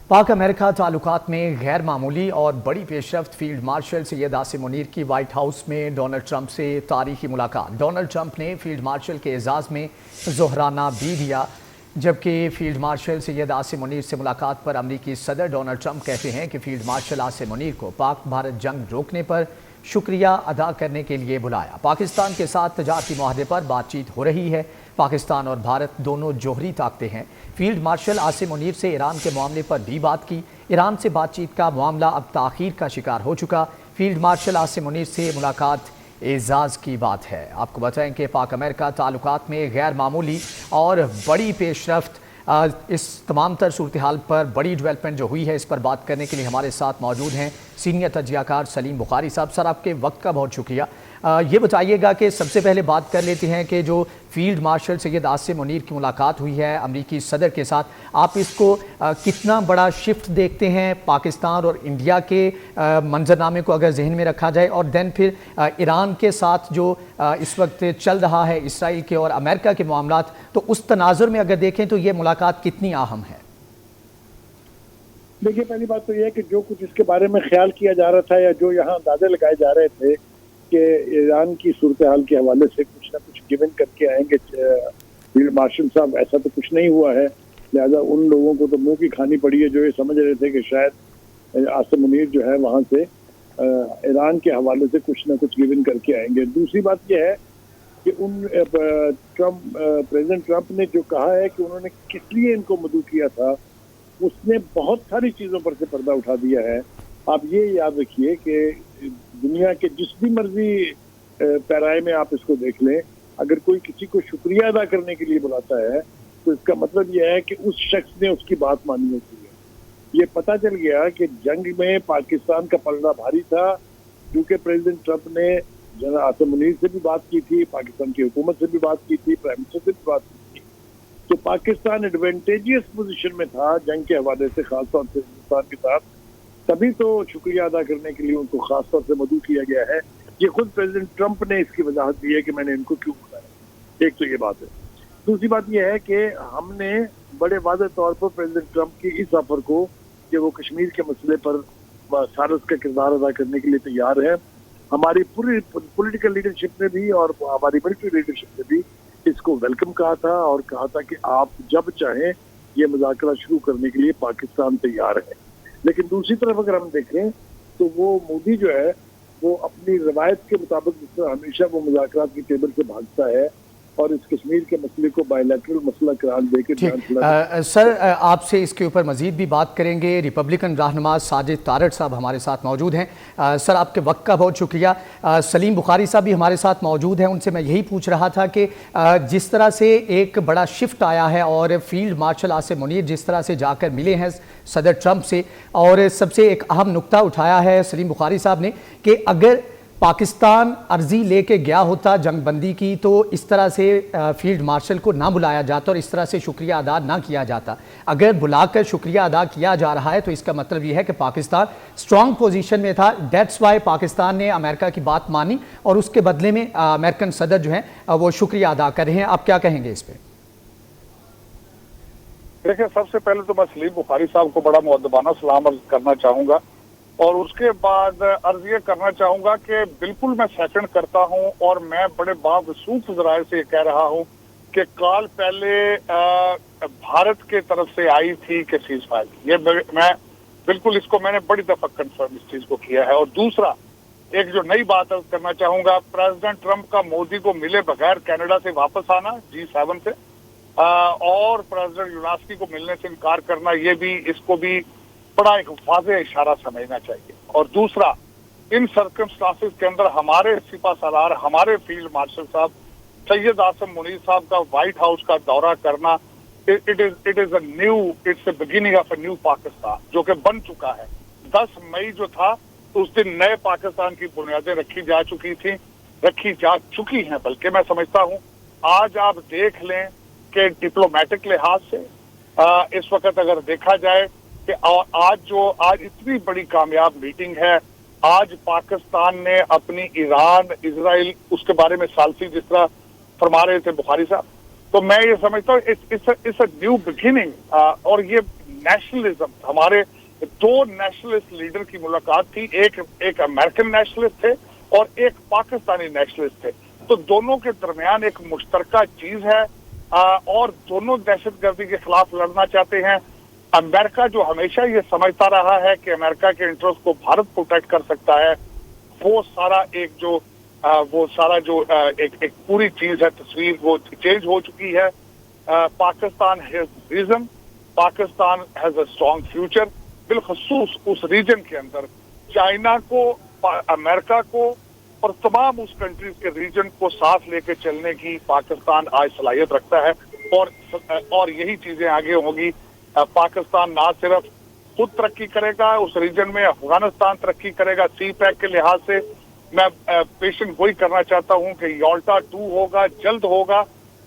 पाक अमेरिका ताल्लुकात में गैर मामूली और बड़ी पेशरफ्त। फील्ड मार्शल सैयद आसिम मुनीर की वाइट हाउस में डोनाल्ड ट्रंप से तारीखी मुलाकात। डोनाल्ड ट्रंप ने फील्ड मार्शल के एजाज़ में ज़ोहराना भी दिया, जबकि फील्ड मार्शल सैयद आसिम मुनीर से मुलाकात पर अमरीकी सदर डोनाल्ड ट्रंप कहते हैं कि फील्ड मार्शल आसिम मुनीर को पाक भारत जंग रोकने पर शुक्रिया अदा करने के लिए बुलाया। पाकिस्तान के साथ तजारती मुआहदे पर बातचीत हो रही है। पाकिस्तान और भारत दोनों जोहरी ताकतें हैं। फील्ड मार्शल आसिम मुनीर से ईरान के मामले पर भी बात की। ईरान से बातचीत का मामला अब ताख़ीर का शिकार हो चुका। फील्ड मार्शल आसिम मुनीर से मुलाकात एजाज़ की बात है। आपको बताएं कि पाक अमेरिका ताल्लुकात में गैर मामूली और बड़ी पेशरफ्त। इस तमाम तर सूरत हाल पर बड़ी डेवलपमेंट जो हुई है, इस पर बात करने के लिए हमारे साथ मौजूद हैं सीनियर तजियाकार सलीम बुखारी साहब। सर, आपके वक्त का बहुत शुक्रिया। ये बताइएगा कि सबसे पहले बात कर लेते हैं कि जो फील्ड मार्शल सैयद आसिम मुनीर की मुलाकात हुई है अमरीकी सदर के साथ, आप इसको कितना बड़ा शिफ्ट देखते हैं पाकिस्तान और इंडिया के मंजरनामे को अगर जहन में रखा जाए, और देन फिर ईरान के साथ जो इस वक्त चल रहा है इसराइल के और अमेरिका के मामलात, तो उस तनाजुर में अगर देखें तो ये मुलाकात कितनी अहम है? देखिए, पहली बात तो यह है कि जो कुछ इसके बारे में ख्याल किया जा रहा था या जो यहाँ अंदाजे लगाए जा रहे थे कि ईरान की सूरत हाल के हवाले से कुछ ना कुछ गिवन करके आएंगे फील्ड मार्शल साहब, ऐसा तो कुछ नहीं हुआ है। लिहाजा उन लोगों को तो मुंह की खानी पड़ी है जो ये समझ रहे थे कि शायद आसिम मुनीर जो है वहाँ से ईरान के हवाले से कुछ ना कुछ गिवन करके आएंगे। दूसरी बात यह है कि प्रेसिडेंट ट्रंप ने जो कहा है कि उन्होंने किस लिए इनको मदऊ किया था, उसने बहुत सारी चीज़ों पर से पर्दा उठा दिया है। आप ये याद रखिए कि दुनिया के जिस भी मर्जी पैराए में आप इसको देख लें, अगर कोई किसी को शुक्रिया अदा करने के लिए बुलाता है तो इसका मतलब यह है कि उस शख्स ने उसकी बात मानी होती है। ये पता चल गया कि जंग में पाकिस्तान का पलड़ा भारी था, क्योंकि प्रेसिडेंट ट्रंप ने जनरल आसिम मुनीर से भी बात की थी, पाकिस्तान की हुकूमत से भी बात की थी, प्राइम मिनिस्टर से भी बात की थी। तो पाकिस्तान एडवांटेजियस पोजीशन में था जंग के हवाले से, खासतौर से हिंदुस्तान के साथ। तभी तो शुक्रिया अदा करने के लिए उनको खासतौर से मदऊ किया गया है। ये खुद प्रेसिडेंट ट्रंप ने इसकी वजाहत दी है कि मैंने इनको क्यों बुलाया। एक तो ये बात है। दूसरी बात यह है कि हमने बड़े वाज़ेह तौर पर प्रेसिडेंट ट्रंप की इस ऑफर को कि वो कश्मीर के मसले पर सारस का किरदार अदा करने के लिए तैयार है, हमारी पूरी पॉलिटिकल लीडरशिप ने भी और हमारी मिलिट्री लीडरशिप ने भी इसको वेलकम कहा था और कहा था कि आप जब चाहें ये मुज़ाकरा शुरू करने के लिए पाकिस्तान तैयार है। लेकिन दूसरी तरफ अगर हम देखें तो वो मोदी जो है वो अपनी रवायत के मुताबिक जिस तरह हमेशा वो मुज़ाकरात की टेबल से भागता है और इस कश्मीर के मसले को बायलैटरल मसला करार देकर सर, आपसे इसके ऊपर मजीद भी बात करेंगे। रिपब्लिकन रहनुमा साजिद तारड़ साहब हमारे साथ मौजूद हैं। सर, आपके वक्त का बहुत शुक्रिया। सलीम बुखारी साहब भी हमारे साथ मौजूद हैं। उनसे मैं यही पूछ रहा था कि जिस तरह से एक बड़ा शिफ्ट आया है और फील्ड मार्शल आसिम मुनीर जिस तरह से जाकर मिले हैं सदर ट्रंप से, और सबसे एक अहम नुक्ता उठाया है सलीम बुखारी साहब ने कि अगर पाकिस्तान अर्जी लेके गया होता जंग बंदी की तो इस तरह से फील्ड मार्शल को ना बुलाया जाता और इस तरह से शुक्रिया अदा ना किया जाता। अगर बुलाकर शुक्रिया अदा किया जा रहा है तो इसका मतलब यह है कि पाकिस्तान स्ट्रांग पोजीशन में था। दैट्स वाई पाकिस्तान ने अमेरिका की बात मानी और उसके बदले में अमेरिकन सदर जो है वो शुक्रिया अदा कर रहे हैं। आप क्या कहेंगे इस पर? देखिए, सबसे पहले तो मैं सलीम बुखारी साहब को बड़ा मुअद्दबाना सलाम अर्ज करना चाहूँगा और उसके बाद अर्ज ये करना चाहूंगा कि बिल्कुल मैं सेकंड करता हूं और मैं बड़े बावसूख ज़राए से कह रहा हूं कि कॉल पहले भारत के तरफ से आई थी कि सीज फायर, ये मैं बिल्कुल इसको मैंने बड़ी दफा कंफर्म इस चीज को किया है। और दूसरा एक जो नई बात अर्ज करना चाहूंगा, प्रेसिडेंट ट्रंप का मोदी को मिले बगैर कनाडा से वापस आना G7 से और प्रेसिडेंट यूनास्की को मिलने से इनकार करना, ये भी इसको भी बड़ा एक वाज़ेह इशारा समझना चाहिए। और दूसरा, इन सर्कमस्टांसेस के अंदर हमारे सिपा सालार, हमारे फील्ड मार्शल साहब सैयद आसिम मुनीर साहब का व्हाइट हाउस का दौरा करना, it's the beginning of a new Pakistan जो कि बन चुका है। 10 मई जो था उस दिन नए पाकिस्तान की बुनियादें रखी जा चुकी हैं। बल्कि मैं समझता हूं आज आप देख लें कि डिप्लोमेटिक लिहाज से इस वक्त अगर देखा जाए कि आज इतनी बड़ी कामयाब मीटिंग है, आज पाकिस्तान ने अपनी ईरान, इजराइल, उसके बारे में सालसी जिस तरह फरमा रहे थे बुखारी साहब, तो मैं ये समझता हूँ इट्स अ न्यू बिगिनिंग। और ये नेशनलिज्म, हमारे दो नेशनलिस्ट लीडर की मुलाकात थी, एक अमेरिकन नेशनलिस्ट थे और एक पाकिस्तानी नेशनलिस्ट थे। तो दोनों के दरमियान एक मुश्तरका चीज है और दोनों दहशतगर्दी के खिलाफ लड़ना चाहते हैं। अमेरिका जो हमेशा ये समझता रहा है कि अमेरिका के इंटरेस्ट को भारत प्रोटेक्ट कर सकता है, वो सारा एक पूरी चीज है, तस्वीर वो चेंज हो चुकी है। Pakistan has region, Pakistan has a strong future, बिलखसूस उस रीजन के अंदर चाइना को, अमेरिका को और तमाम उस कंट्रीज के रीजन को साथ लेके चलने की पाकिस्तान आज सलाहियत रखता है और यही चीजें आगे होंगी। पाकिस्तान ना सिर्फ खुद तरक्की करेगा उस रीजन में, अफगानिस्तान तरक्की करेगा। सी पैक के लिहाज से मैं पेशेंट वही करना चाहता हूं कि योल्टा 2 होगा, जल्द होगा,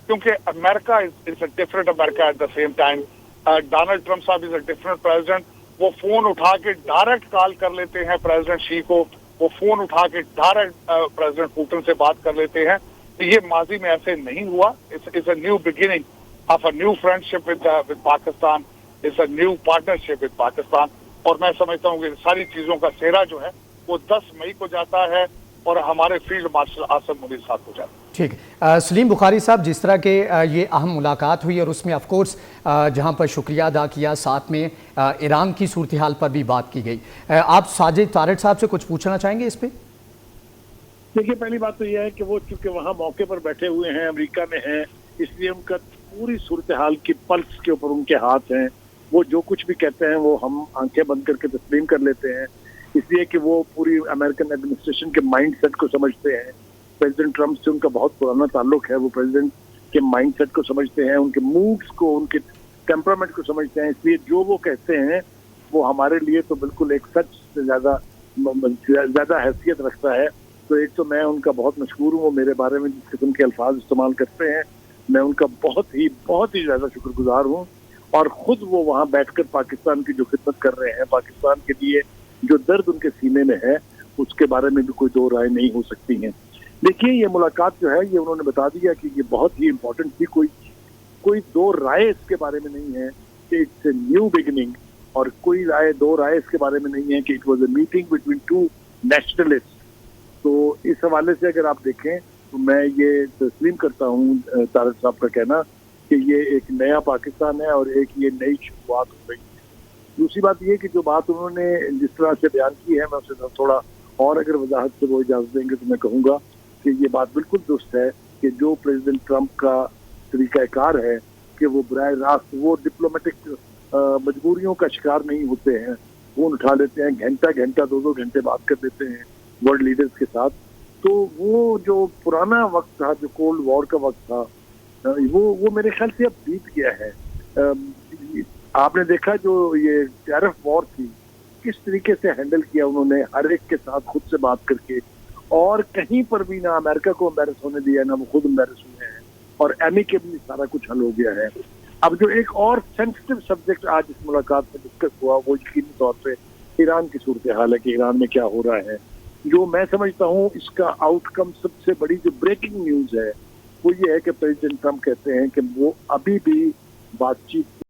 क्योंकि America is a different America at the same time. Donald Trump साहब इज अ डिफरेंट प्रेसिडेंट। वो फोन उठा के डायरेक्ट कॉल कर लेते हैं प्रेसिडेंट शी को, वो फोन उठा के डायरेक्ट प्रेसिडेंट पुतिन से बात कर लेते हैं। तो ये माजी में ऐसे नहीं हुआ। It's a new beginning of a new friendship with Pakistan, it's a new partnership with Pakistan. और मैं समझता हूँ कि सारी चीजों का सेहरा जो है वो 10 मई को जाता है और हमारे फील्ड मार्शल आसिम मुनीर साहब को जाता है। ठीक है सलीम बुखारी साहब, जिस तरह के ये अहम मुलाकात हुई और उसमें ऑफ कोर्स जहां पर शुक्रिया अदा किया, साथ में ईरान की सूरत हाल पर भी बात की गई। आप साजिद तारड़ साहब से कुछ पूछना चाहेंगे इस पे? देखिए, पहली बात तो यह है कि वो चूंकि वहाँ मौके पर बैठे हुए हैं, अमेरिका में हैं, इसलिए उनका पूरी सूरत हाल की पल्स के ऊपर उनके हाथ हैं। वो जो कुछ भी कहते हैं वो हम आंखें बंद करके तस्लीम कर लेते हैं, इसलिए कि वो पूरी अमेरिकन एडमिनिस्ट्रेशन के माइंड सेट को समझते हैं। प्रेसिडेंट ट्रम्प से उनका बहुत पुराना ताल्लुक है, वो प्रेसिडेंट के माइंड सेट को समझते हैं, उनके मूड्स को, उनके टेम्परामेंट को समझते हैं। इसलिए जो वो कहते हैं वो हमारे लिए तो बिल्कुल एक सच से ज्यादा हैसियत रखता है। तो एक तो मैं उनका बहुत मशहूर हूँ, वो मेरे बारे में जिस किस्म के अल्फाज इस्तेमाल करते हैं मैं उनका बहुत ही ज्यादा शुक्रगुजार हूँ। और खुद वो वहाँ बैठकर पाकिस्तान की जो खिदमत कर रहे हैं, पाकिस्तान के लिए जो दर्द उनके सीने में है, उसके बारे में भी कोई दो राय नहीं हो सकती हैं। देखिए, ये मुलाकात जो है ये उन्होंने बता दिया कि ये बहुत ही इम्पोर्टेंट थी। कोई दो राय इसके बारे में नहीं है कि इट्स ए न्यू बिगिनिंग, और कोई दो राय इसके बारे में नहीं है कि it was a meeting between two nationalist. तो इस हवाले से अगर आप देखें तो मैं ये तस्लीम करता हूँ तारड़ साहब का कहना कि ये एक नया पाकिस्तान है और एक ये नई शुरुआत हो रही है। दूसरी बात ये कि जो बात उन्होंने जिस तरह से बयान की है, मैं उससे थोड़ा और अगर वजाहत से वो इजाजत देंगे तो मैं कहूँगा कि ये बात बिल्कुल दुरुस्त है कि जो प्रेसिडेंट ट्रम्प का तरीकाकार है कि वो बराह रास्त वो डिप्लोमेटिक मजबूरियों का शिकार नहीं होते हैं, फोन उठा लेते हैं, घंटा 2 घंटे बात कर लेते हैं वर्ल्ड लीडर्स के साथ। तो वो जो पुराना वक्त था, जो कोल्ड वॉर का वक्त था, वो मेरे ख्याल से अब बीत गया है। आपने देखा जो ये टैरिफ वॉर थी, किस तरीके से हैंडल किया उन्होंने, हर एक के साथ खुद से बात करके, और कहीं पर भी ना अमेरिका को एम्बेरस होने दिया, ना वो खुद एम्बेरस हुए हैं, और एमिकेबली सारा कुछ हल हो गया है। अब जो एक और सेंसिटिव सब्जेक्ट आज इस मुलाकात में डिस्कस हुआ वो यकीनी तौर पे ईरान की सूरत हाल है कि ईरान में क्या हो रहा है। जो मैं समझता हूँ इसका आउटकम, सबसे बड़ी जो ब्रेकिंग न्यूज है वो ये है कि प्रेसिडेंट ट्रम्प कहते हैं कि वो अभी भी बातचीत